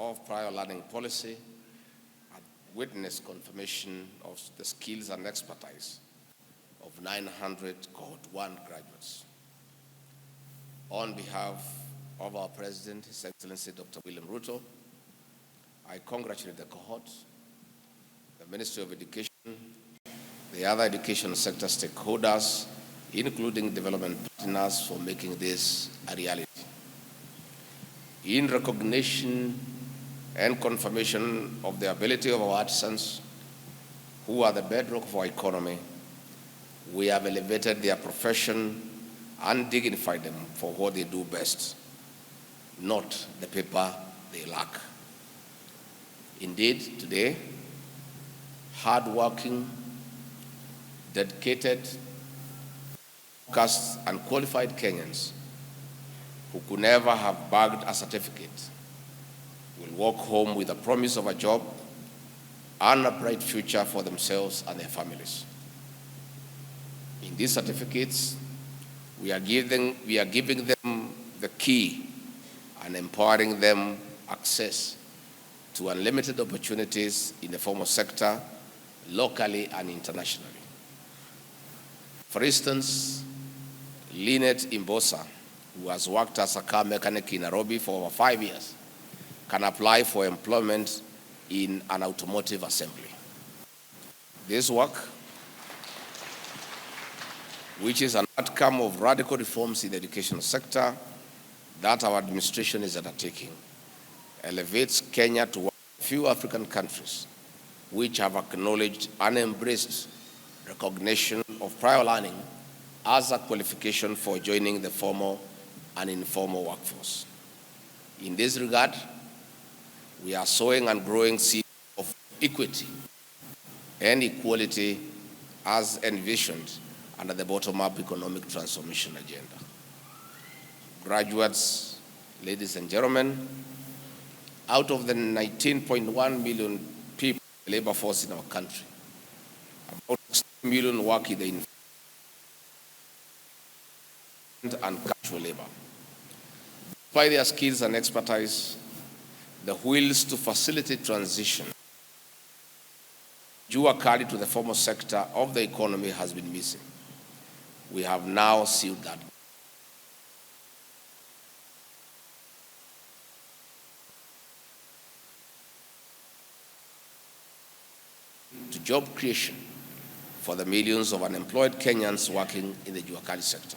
of prior learning policy had witnessed confirmation of the skills and expertise of 900 Cohort 1 graduates. On behalf of our President, His Excellency Dr. William Ruto, I congratulate the cohort, the Ministry of Education, the other education sector stakeholders, including development partners, for making this a reality. In recognition and confirmation of the ability of our artisans, who are the bedrock of our economy, we have elevated their profession and dignified them for what they do best, not the paper they lack. Indeed, today, hardworking, dedicated, focused, and qualified Kenyans who could never have bagged a certificate will walk home with a promise of a job and a bright future for themselves and their families. In these certificates, we are giving them the key and empowering them access to unlimited opportunities in the formal sector, locally and internationally. For instance, Lynette Imbosa, who has worked as a car mechanic in Nairobi for over 5 years, can apply for employment in an automotive assembly. This work, which is an outcome of radical reforms in the education sector that our administration is undertaking, elevates Kenya to one of the few African countries which have acknowledged and embraced recognition of prior learning as a qualification for joining the formal and informal workforce. In this regard, we are sowing and growing seeds of equity and equality as envisioned under the bottom-up economic transformation agenda. Graduates, ladies and gentlemen, out of the 19.1 million people in the labor force in our country, about 6 million work in the informal and casual labor. By their skills and expertise, the wheels to facilitate transition due carry to the formal sector of the economy has been missing. We have now sealed that. To job creation for the millions of unemployed Kenyans working in the Juakali sector.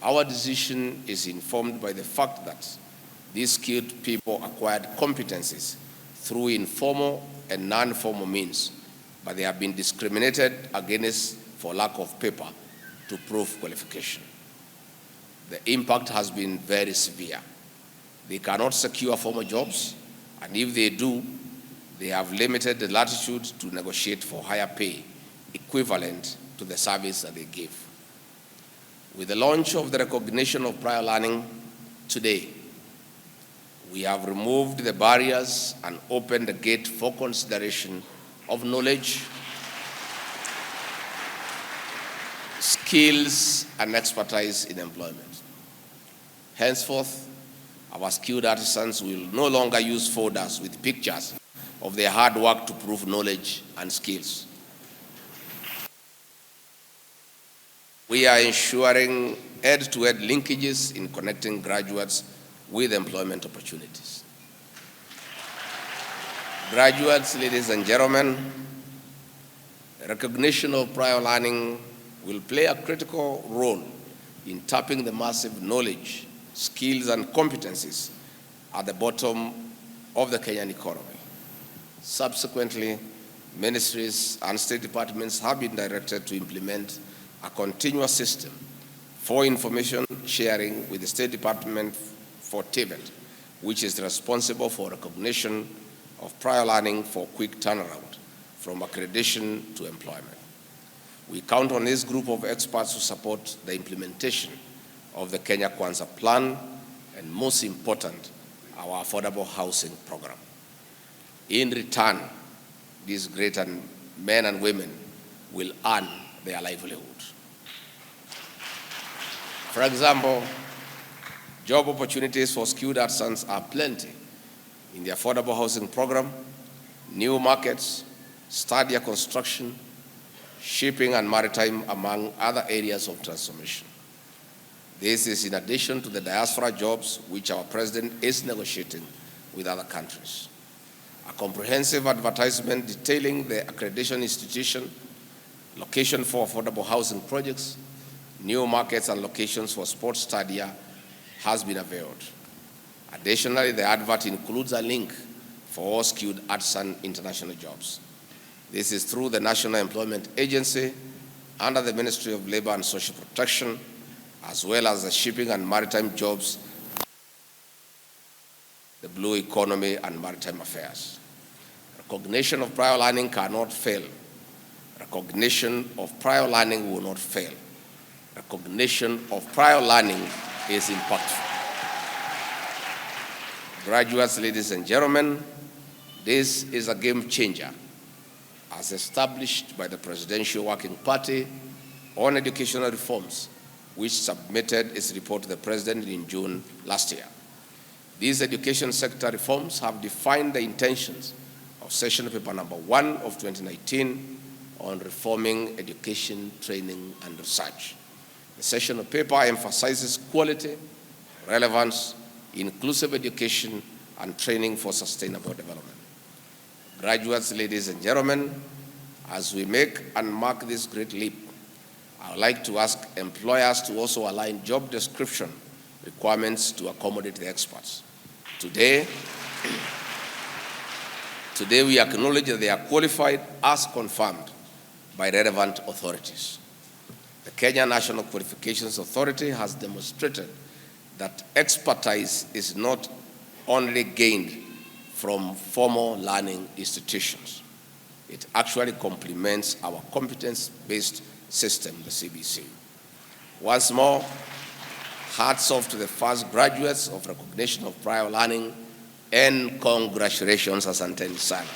Our decision is informed by the fact that these skilled people acquired competencies through informal and non-formal means, but they have been discriminated against for lack of paper to prove qualification. The impact has been very severe. They cannot secure formal jobs, and if they do, they have limited latitude to negotiate for higher pay equivalent to the service that they give. With the launch of the recognition of prior learning today, we have removed the barriers and opened the gate for consideration of knowledge, skills, and expertise in employment. Henceforth, our skilled artisans will no longer use folders with pictures of their hard work to prove knowledge and skills. We are ensuring end-to-end linkages in connecting graduates with employment opportunities. Graduates, ladies and gentlemen, recognition of prior learning will play a critical role in tapping the massive knowledge, skills, and competencies at the bottom of the Kenyan economy. Subsequently, ministries and state departments have been directed to implement a continuous system for information sharing with the State Department for TVET, which is responsible for recognition of prior learning for quick turnaround from accreditation to employment. We count on this group of experts to support the implementation of the Kenya Kwanza plan and, most important, our affordable housing program. In return, these great men and women will earn their livelihood. For example, job opportunities for skilled artisans are plenty, in the affordable housing program, new markets, stadia construction, shipping and maritime, among other areas of transformation. This is in addition to the diaspora jobs which our president is negotiating with other countries. A comprehensive advertisement detailing the accreditation institution, location for affordable housing projects, new markets and locations for sports stadia has been availed. Additionally, the advert includes a link for all skilled artisan international jobs. This is through the National Employment Agency under the Ministry of Labor and Social Protection, as well as the shipping and maritime jobs, the blue economy and maritime affairs. Recognition of prior learning cannot fail. Recognition of prior learning will not fail. Recognition of prior learning is impactful. Graduates, ladies and gentlemen, this is a game changer as established by the Presidential Working Party on educational reforms, which submitted its report to the President in June last year. These education sector reforms have defined the intentions of Session Paper number 1 of 2019 on reforming education, training, and research. The session paper emphasizes quality, relevance, inclusive education, and training for sustainable development. Graduates, ladies and gentlemen, as we make and mark this great leap, I would like to ask employers to also align job description requirements to accommodate the experts. Today we acknowledge that they are qualified as confirmed by relevant authorities. The Kenya National Qualifications Authority has demonstrated that expertise is not only gained from formal learning institutions. It actually complements our competence-based system, the CBC. Once more, hats off to the first graduates of recognition of prior learning, and congratulations, Asanteni sana.